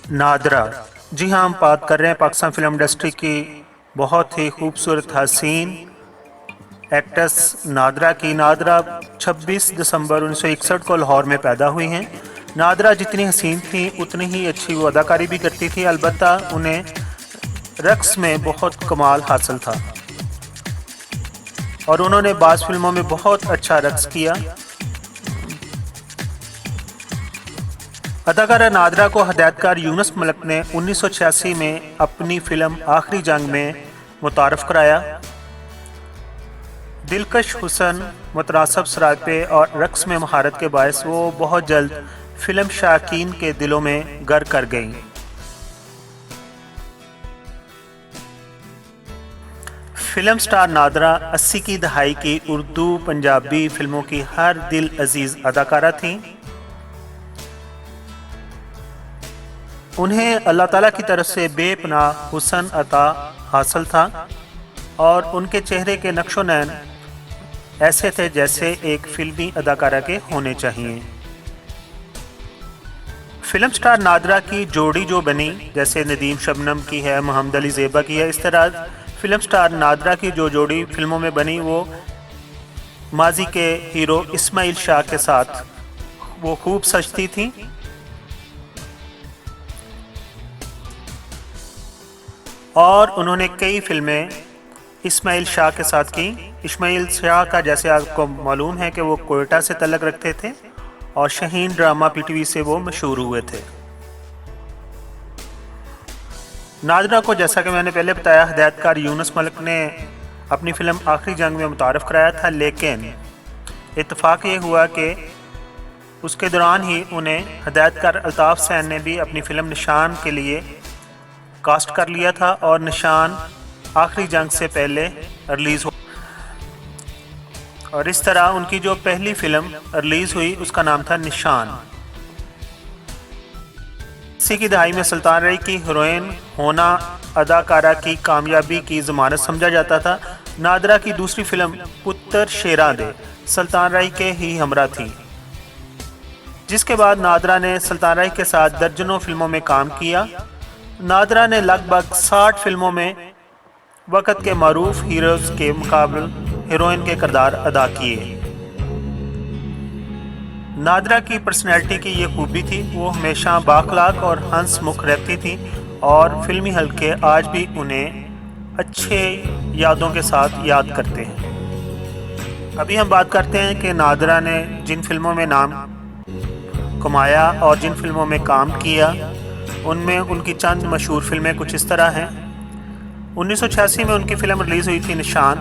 नादरा। जी हाँ, हम बात कर रहे हैं पाकिस्तान फिल्म इंडस्ट्री की बहुत ही खूबसूरत हसीन एक्ट्रेस नादरा की। नादरा 26 दिसंबर 1961 को लाहौर में पैदा हुई हैं। नादरा जितनी हसीन थी उतनी ही अच्छी वो अदाकारी भी करती थी, अलबत्ता उन्हें रक्स में बहुत कमाल हासिल था और उन्होंने बाज़ फिल्मों में बहुत अच्छा रक्स किया। अदाकारा नादरा को हदायतकार यूनुस मलिक ने 1986 में अपनी फिल्म आखिरी जंग में मुतारफ़ कराया। दिलकश हुस्न, मुतनासिब सरापे और रक्स में महारत के बायस वो बहुत जल्द फिल्म शाकीन के दिलों में घर कर गईं। फिल्म स्टार नादरा 80 की दहाई की उर्दू पंजाबी फिल्मों की हर दिल अजीज अदाकारा थीं। उन्हें अल्लाह ताला की तरफ से बेपनाह हुस्न अता हासिल था और उनके चेहरे के नक्शो नैन ऐसे थे जैसे एक फिल्मी अदाकारा के होने चाहिए। फिल्म स्टार नादरा की जोड़ी जो बनी, जैसे नदीम शबनम की है, मोहम्मद अली ज़ेबा की है, इस तरह फिल्म स्टार नादरा की जो जोड़ी फिल्मों में बनी वो माजी के हीरो इस्माइल शाह के साथ वो खूब सजती थी। और उन्होंने कई फिल्में इस्माइल शाह के साथ की। इस्माइल शाह का जैसे आपको मालूम है कि वो कोयटा से तल्लक रखते थे और शहीन ड्रामा पीटीवी से वो मशहूर हुए थे। नादरा को, जैसा कि मैंने पहले बताया, हदायतकार यूनुस मलिक ने अपनी फ़िल्म आखिरी जंग में मुतारफ़ कराया था, लेकिन इत्तेफाक ये हुआ कि उसके दौरान ही उन्हें हदायतकार अल्ताफ़ सैन ने भी अपनी फ़िल्म निशान के लिए कास्ट कर लिया था और निशान आखिरी जंग से पहले रिलीज़ हो और इस तरह उनकी जो पहली फिल्म रिलीज़ हुई उसका नाम था निशान। इसी की दहाई में सुल्तान रई की हीरोइन होना अदाकारा की कामयाबी की ज़मानत समझा जाता था। नादरा की दूसरी फिल्म पुत्र शेरा दे सुल्तान रई के ही हमरा थी, जिसके बाद नादरा ने सुल्तान रई के साथ दर्जनों फिल्मों में काम किया। नादरा ने लगभग 60 फिल्मों में वक़्त के मरूफ हीरोज़ के मुकाबले हीरोइन के किरदार अदा किए। नादरा की पर्सनैलिटी की ये खूबी थी, वो हमेशा बाखलाक और हंसमुख रहती थी और फिल्मी हल्के आज भी उन्हें अच्छे यादों के साथ याद करते हैं। अभी हम बात करते हैं कि नादरा ने जिन फिल्मों में नाम कमाया और जिन फिल्मों में काम किया उनमें उनकी चंद मशहूर फिल्में कुछ इस तरह हैं। 1986 में उनकी फिल्म रिलीज़ हुई थी निशान।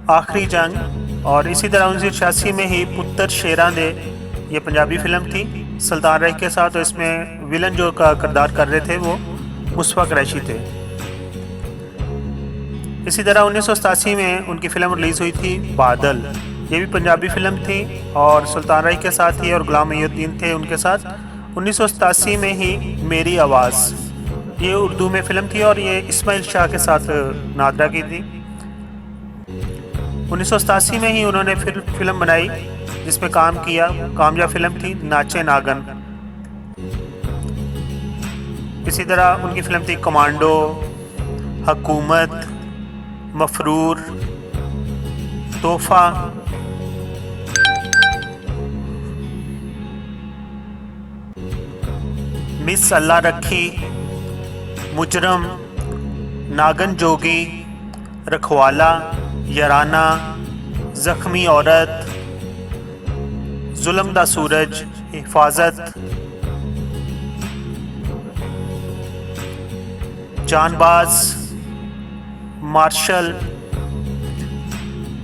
आखिरी जंग, और इसी तरह 1986 में ही पुत्र शेरा दे ये पंजाबी फिल्म थी सुल्तान रई के साथ, और इसमें विलन जो का किरदार कर रहे थे वो मुस्तफ़ा कुरैशी थे। इसी तरह 1987 में उनकी फिल्म रिलीज़ हुई थी बादल, ये भी पंजाबी फिल्म थी और सुल्तान रई के साथ ही और गुलाम मोहिउद्दीन थे उनके साथ। 1987 में ही मेरी आवाज़, ये उर्दू में फ़िल्म थी और ये इस्माइल शाह के साथ नादरा की थी। 1987 में ही उन्होंने फिर फिल्म बनाई जिसमें काम किया, कामयाब फिल्म थी नाचे नागन। इसी तरह उनकी फिल्म थी कमांडो, हुकूमत, मफरूर, तोहफा, मिस अल्लाह रखी, मुजरम, नागन जोगी, रखवाला, याराना, जख्मी औरत, जुल्म दा सूरज, हिफाजत, जानबाज, मार्शल,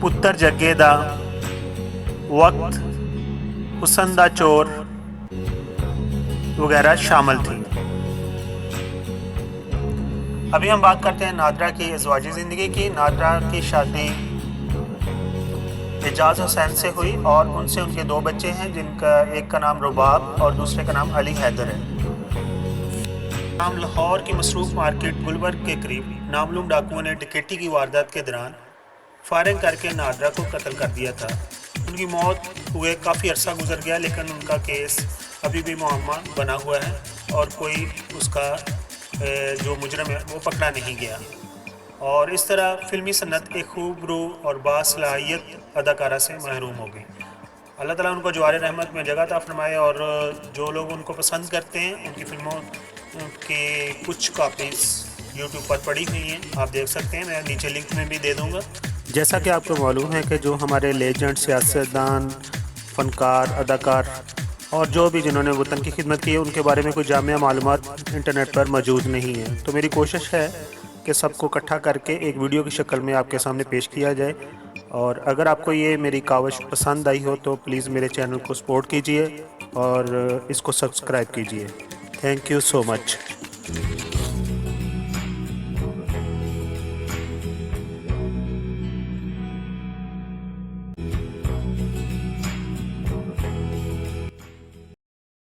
पुत्र जग्गे दा, वक्त, हुसन दा चोर वगैरह शामिल थी। अभी हम बात करते हैं नादरा की अज़वाजी ज़िंदगी की। नादरा की शादी एजाज हुसैन से हुई और उनसे उनके 2 बच्चे हैं, जिनका एक का नाम रुबाब और दूसरे का नाम अली हैदर है। नाम लाहौर की मसरूफ़ मार्केट गुलबर्ग के करीब नामलूम डाकुओं ने डकैती की वारदात के दौरान फायरिंग करके नादरा को कत्ल कर दिया था। उनकी मौत हुए काफ़ी अरसा गुजर गया, लेकिन उनका केस अभी भी मुअम्मा बना हुआ है और कोई उसका जो मुजरम है वो पकड़ा नहीं गया। और इस तरह फ़िल्मी सन्नत एक खूब रू और बासलाहियत अदाकारा से महरूम हो गई। अल्लाह ताला उनको जवार रहमत में जगह अता फरमाए, और जो लोग उनको पसंद करते हैं उनकी फ़िल्मों की कुछ कॉपीज़ यूट्यूब पर पड़ी हुई हैं, आप देख सकते हैं, मैं नीचे लिंक में भी दे दूँगा। जैसा कि आपको मालूम है कि जो हमारे लेजेंड, सियासतदान, फ़नकार, अदाकार और जो भी जिन्होंने वतन की खिदमत की है, उनके बारे में कोई जामिया मालूमात इंटरनेट पर मौजूद नहीं है। तो मेरी कोशिश है कि सबको इकट्ठा करके एक वीडियो की शक्ल में आपके सामने पेश किया जाए। और अगर आपको ये मेरी काविश पसंद आई हो तो प्लीज़ मेरे चैनल को सपोर्ट कीजिए और इसको सब्सक्राइब कीजिए। Thank you so much.